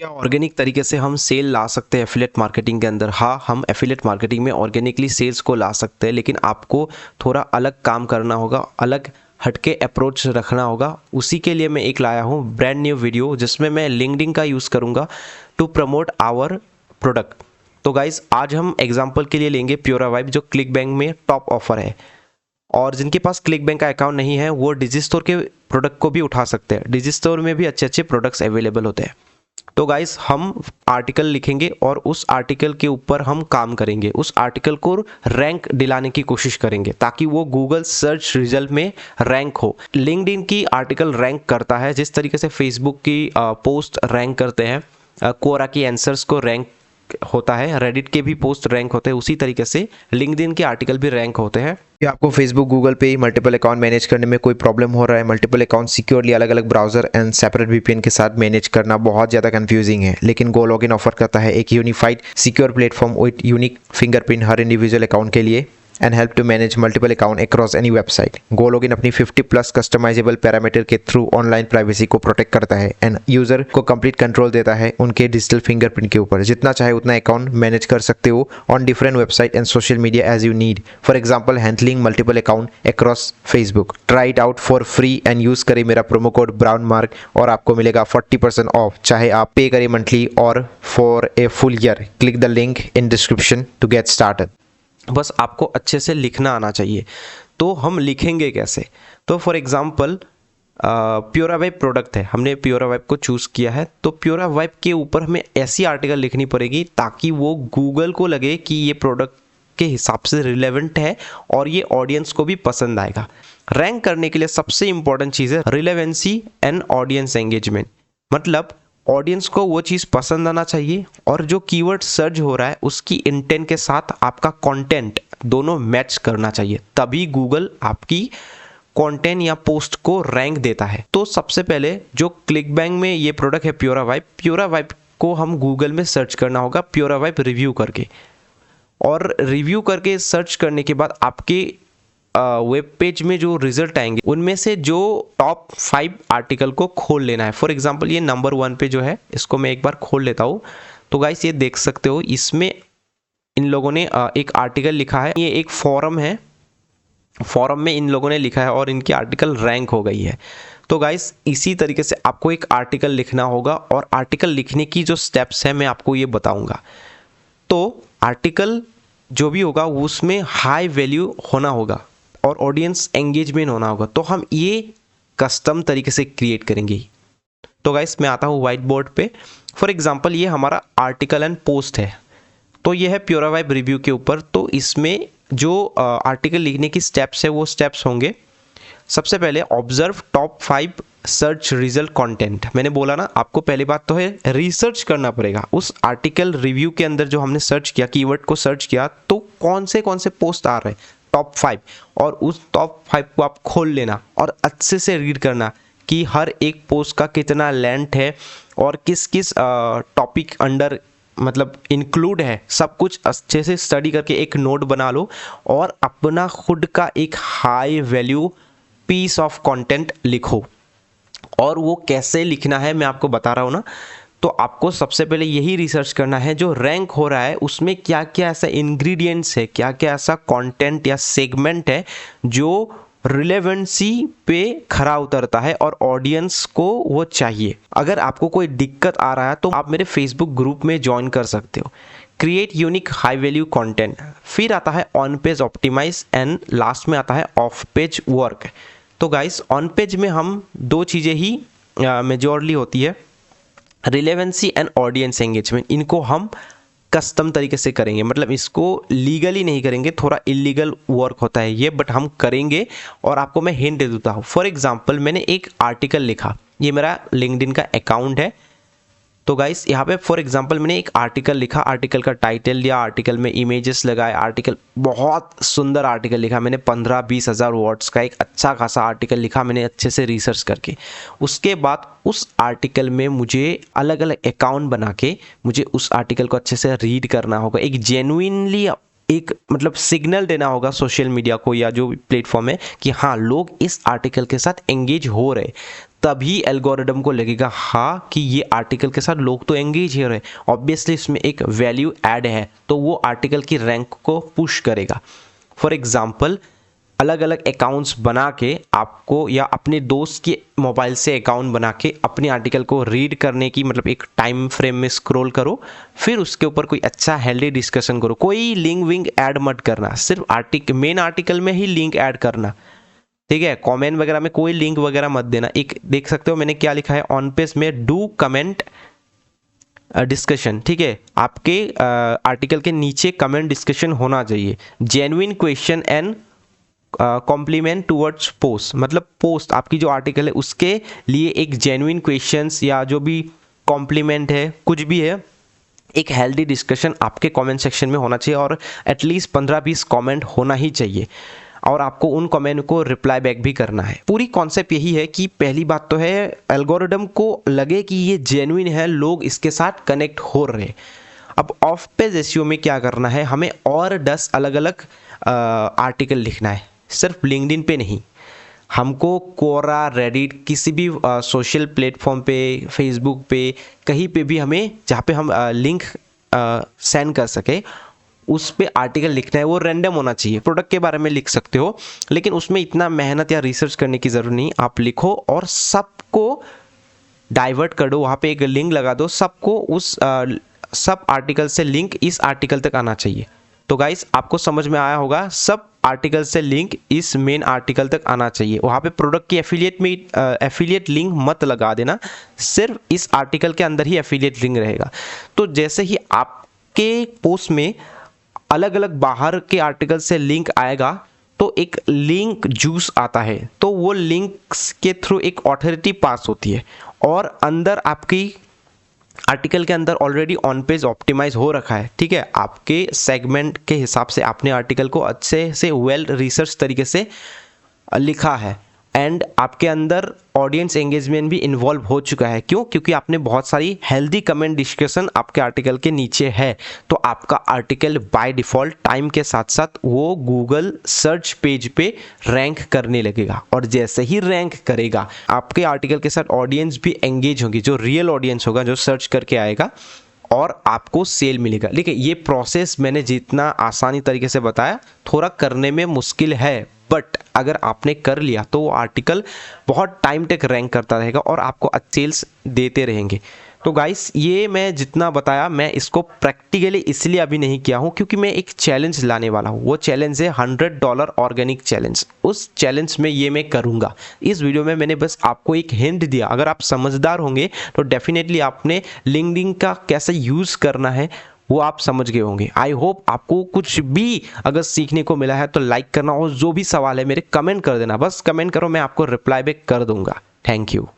क्या ऑर्गेनिक तरीके से हम सेल ला सकते हैं एफिलिएट मार्केटिंग के अंदर? हाँ, हम एफिलिएट मार्केटिंग में ऑर्गेनिकली सेल्स को ला सकते हैं, लेकिन आपको थोड़ा अलग काम करना होगा, अलग हटके अप्रोच रखना होगा। उसी के लिए मैं एक लाया हूँ ब्रांड न्यू वीडियो, जिसमें मैं लिंक्डइन का यूज़ करूँगा टू प्रमोट आवर प्रोडक्ट। तो गाइस, आज हम एग्जांपल के लिए लेंगे प्योरावाइब, जो क्लिक बैंक में टॉप ऑफर है। और जिनके पास क्लिक बैंक का अकाउंट नहीं है वो डिजिस्टोर के प्रोडक्ट को भी उठा सकते हैं। डिजिस्टोर में भी अच्छे अच्छे प्रोडक्ट्स अवेलेबल होते हैं। तो गाइस, हम आर्टिकल लिखेंगे और उस आर्टिकल के ऊपर हम काम करेंगे, उस आर्टिकल को रैंक दिलाने की कोशिश करेंगे ताकि वो गूगल सर्च रिजल्ट में रैंक हो। लिंक्डइन की आर्टिकल रैंक करता है जिस तरीके से फेसबुक की पोस्ट रैंक करते हैं, कोरा की आंसर्स को रैंक होता है, रेडिट के भी पोस्ट रैंक होते हैं, उसी तरीके से लिंक्डइन के आर्टिकल भी रैंक होते हैं। कि आपको फेसबुक गूगल पे मल्टीपल अकाउंट मैनेज करने में कोई प्रॉब्लम हो रहा है, मल्टीपल अकाउंट सिक्योरली अलग अलग ब्राउजर एंड सेपरेट वीपीएन के साथ मैनेज करना बहुत ज़्यादा कंफ्यूजिंग है, लेकिन गो लॉगिन ऑफर करता है एक unified secure platform with unique fingerprint हर इंडिविजुअल अकाउंट के लिए and help to manage multiple account across any website. Go login अपनी 50+ कस्टमाइजेबल पैरामीटर के थ्रू ऑनलाइन प्राइवेसी को प्रोटेक्ट करता है एंड यूजर को कंप्लीट कंट्रोल देता है उनके डिजिटल फिंगरप्रिंट के ऊपर। जितना चाहे उतना अकाउंट मैनेज कर सकते हो on different website and social media as you need. For example, handling multiple account across Facebook. Try it out for free and use करें मेरा प्रोमो कोड ब्राउन मार्क और आपको मिलेगा 40% ऑफ, चाहे आप पे करें मंथली और for a full year. Click the link in description to get started. बस आपको अच्छे से लिखना आना चाहिए। तो हम लिखेंगे कैसे? तो फॉर एग्जांपल, प्योरावाइब प्रोडक्ट है, हमने प्योरावाइब को चूज़ किया है, तो प्योरावाइब के ऊपर हमें ऐसी आर्टिकल लिखनी पड़ेगी ताकि वो गूगल को लगे कि ये प्रोडक्ट के हिसाब से रिलेवेंट है और ये ऑडियंस को भी पसंद आएगा। रैंक करने के लिए सबसे इंपॉर्टेंट चीज़ है रिलेवेंसी एंड ऑडियंस एंगेजमेंट। मतलब ऑडियंस को वो चीज़ पसंद आना चाहिए और जो कीवर्ड सर्च हो रहा है उसकी इंटेंट के साथ आपका कंटेंट दोनों मैच करना चाहिए, तभी गूगल आपकी कंटेंट या पोस्ट को रैंक देता है। तो सबसे पहले जो क्लिक बैंक में ये प्रोडक्ट है प्योरावाइब को हम गूगल में सर्च करना होगा प्योरावाइब रिव्यू करके, और रिव्यू करके सर्च करने के बाद आपके वेब पेज में जो रिजल्ट आएंगे उनमें से जो टॉप 5 आर्टिकल को खोल लेना है। फॉर एग्जांपल, ये नंबर 1 पे जो है इसको मैं एक बार खोल लेता हूँ। तो गाइस, ये देख सकते हो इसमें इन लोगों ने एक आर्टिकल लिखा है। ये एक फॉरम है, फॉरम में इन लोगों ने लिखा है और इनकी आर्टिकल रैंक हो गई है। तो गाइस, इसी तरीके से आपको एक आर्टिकल लिखना होगा और आर्टिकल लिखने की जो स्टेप्स है मैं आपको ये बताऊंगा। तो आर्टिकल जो भी होगा उसमें हाई वैल्यू होना होगा और ऑडियंस एंगेजमेंट होना होगा, तो हम ये कस्टम तरीके से क्रिएट करेंगे। तो गाइस, मैं आता हूँ व्हाइट बोर्ड पे। फॉर एग्जांपल, ये हमारा आर्टिकल एंड पोस्ट है, तो ये है प्योरावाइब रिव्यू के ऊपर। तो इसमें जो आर्टिकल लिखने की स्टेप्स है वो स्टेप्स होंगे। सबसे पहले observe top 5 search result content. मैंने बोला ना, आपको पहली बात तो है रिसर्च करना पड़ेगा उस आर्टिकल रिव्यू के अंदर जो हमने सर्च किया, कीवर्ड को सर्च किया, तो कौन से पोस्ट आ रहे हैं टॉप 5, और उस टॉप 5 को आप खोल लेना और अच्छे से रीड करना कि हर एक पोस्ट का कितना लेंथ है और किस किस टॉपिक अंडर मतलब इंक्लूड है। सब कुछ अच्छे से स्टडी करके एक नोट बना लो और अपना खुद का एक high value piece of content लिखो। और वो कैसे लिखना है मैं आपको बता रहा हूँ ना। तो आपको सबसे पहले यही रिसर्च करना है जो रैंक हो रहा है उसमें क्या क्या ऐसा इंग्रेडिएंट्स है, क्या क्या ऐसा कंटेंट या सेगमेंट है जो रिलेवेंसी पे खरा उतरता है और ऑडियंस को वो चाहिए। अगर आपको कोई दिक्कत आ रहा है तो आप मेरे फेसबुक ग्रुप में ज्वाइन कर सकते हो। Create unique high value content, फिर आता है on page optimise and last में आता है ऑफ पेज वर्क। तो गाइस, ऑन पेज में हम 2 चीज़ें ही मेजॉरली होती है, रिलेवेंसी एंड ऑडियंस एंगेजमेंट। इनको हम कस्टम तरीके से करेंगे, मतलब इसको लीगली नहीं करेंगे, थोड़ा इलीगल वर्क होता है ये, बट हम करेंगे। और आपको मैं हिंट दे देता हूँ। फॉर एग्जांपल, मैंने एक आर्टिकल लिखा, ये मेरा लिंक्डइन का अकाउंट है। तो गाइस, यहाँ पे फॉर एग्जांपल मैंने एक आर्टिकल लिखा, आर्टिकल का टाइटल लिया, आर्टिकल में इमेजेस लगाए, आर्टिकल बहुत सुंदर आर्टिकल लिखा मैंने, 15-20 हज़ार वर्ड्स का एक अच्छा खासा आर्टिकल लिखा मैंने अच्छे से रिसर्च करके। उसके बाद उस आर्टिकल में मुझे अलग अलग अकाउंट बना के मुझे उस आर्टिकल को अच्छे से रीड करना होगा, एक जेन्युइनली एक मतलब सिग्नल देना होगा सोशल मीडिया को या जो प्लेटफॉर्म है कि हाँ, लोग इस आर्टिकल के साथ एंगेज हो रहे। तभी एल्गोरिदम को लगेगा हाँ कि ये आर्टिकल के साथ लोग तो एंगेज हो रहे हैं, ऑब्वियसली इसमें एक वैल्यू ऐड है, तो वो आर्टिकल की रैंक को पुश करेगा। फॉर एग्जाम्पल, अलग अलग अकाउंट्स बना के आपको या अपने दोस्त के मोबाइल से अकाउंट बना के अपने आर्टिकल को रीड करने की मतलब एक टाइम फ्रेम में स्क्रॉल करो, फिर उसके ऊपर कोई अच्छा हेल्दी डिस्कशन करो। कोई लिंक विंक ऐड मत करना, सिर्फ मेन आर्टिकल में ही लिंक ऐड करना, ठीक है। कमेंट वगैरह में कोई लिंक वगैरह मत देना। एक देख सकते हो मैंने क्या लिखा है ऑन पेज में, डू कमेंट डिस्कशन, ठीक है। आपके आर्टिकल के नीचे कमेंट डिस्कशन होना चाहिए। Genuine question and compliment towards post, मतलब पोस्ट आपकी जो आर्टिकल है उसके लिए एक जेन्युइन क्वेश्चंस या जो भी कॉम्प्लीमेंट है कुछ भी है, एक हेल्दी डिस्कशन आपके कमेंट सेक्शन में होना चाहिए और एटलीस्ट 15-20 कमेंट होना ही चाहिए और आपको उन कमेंट को रिप्लाई बैक भी करना है। पूरी कॉन्सेप्ट यही है कि पहली बात तो है एल्गोरिदम को लगे कि ये जेन्युइन है, लोग इसके साथ कनेक्ट हो रहे। अब ऑफ पेज एसईओ में क्या करना है, हमें और 10 अलग अलग आर्टिकल लिखना है, सिर्फ लिंक्डइन पे नहीं। हमको कोरा, रेडिट, किसी भी सोशल प्लेटफॉर्म पे, फेसबुक पे, कहीं पे भी हमें जहाँ पे हम लिंक सेंड कर सके उस पे आर्टिकल लिखना है। वो रैंडम होना चाहिए। प्रोडक्ट के बारे में लिख सकते हो लेकिन उसमें इतना मेहनत या रिसर्च करने की ज़रूरत नहीं। आप लिखो और सबको डाइवर्ट कर दो, वहाँ पे एक लिंक लगा दो, सबको उस सब आर्टिकल से लिंक इस आर्टिकल तक आना चाहिए। तो गाइस आपको समझ में आया होगा, सब आर्टिकल से लिंक इस मेन आर्टिकल तक आना चाहिए। वहाँ पे प्रोडक्ट की एफिलिएट लिंक मत लगा देना, सिर्फ इस आर्टिकल के अंदर ही एफिलिएट लिंक रहेगा। तो जैसे ही आपके पोस्ट में अलग अलग बाहर के आर्टिकल से लिंक आएगा तो एक लिंक जूस आता है, तो वो लिंक्स के थ्रू एक अथॉरिटी पास होती है और अंदर आपकी आर्टिकल के अंदर ऑलरेडी ऑन पेज ऑप्टिमाइज हो रखा है, ठीक है। आपके सेगमेंट के हिसाब से आपने आर्टिकल को अच्छे से वेल रिसर्च तरीके से लिखा है एंड आपके अंदर ऑडियंस एंगेजमेंट भी इन्वॉल्व हो चुका है। क्यों? क्योंकि आपने बहुत सारी हेल्दी कमेंट डिस्कशन आपके आर्टिकल के नीचे है, तो आपका आर्टिकल बाय डिफ़ॉल्ट टाइम के साथ साथ वो गूगल सर्च पेज पे रैंक करने लगेगा और जैसे ही रैंक करेगा आपके आर्टिकल के साथ ऑडियंस भी एंगेज होगी, जो रियल ऑडियंस होगा जो सर्च करके आएगा और आपको सेल मिलेगा। देखिए ये प्रोसेस मैंने जितना आसानी तरीके से बताया, थोड़ा करने में मुश्किल है, बट अगर आपने कर लिया तो वो आर्टिकल बहुत टाइम तक रैंक करता रहेगा और आपको अच्छे सेल्स देते रहेंगे। तो गाइस ये मैं जितना बताया, मैं इसको प्रैक्टिकली इसलिए अभी नहीं किया हूँ क्योंकि मैं एक चैलेंज लाने वाला हूँ। वो चैलेंज है $100 ऑर्गेनिक चैलेंज। उस चैलेंज में ये मैं करूँगा। इस वीडियो में मैंने बस आपको एक हिंट दिया। अगर आप समझदार होंगे तो डेफिनेटली आपने लिंक्डइन का कैसे यूज़ करना है वो आप समझ गए होंगे। आई होप आपको कुछ भी अगर सीखने को मिला है तो लाइक करना और जो भी सवाल है मेरे कमेंट कर देना। बस कमेंट करो, मैं आपको रिप्लाई बैक कर दूंगा। Thank you.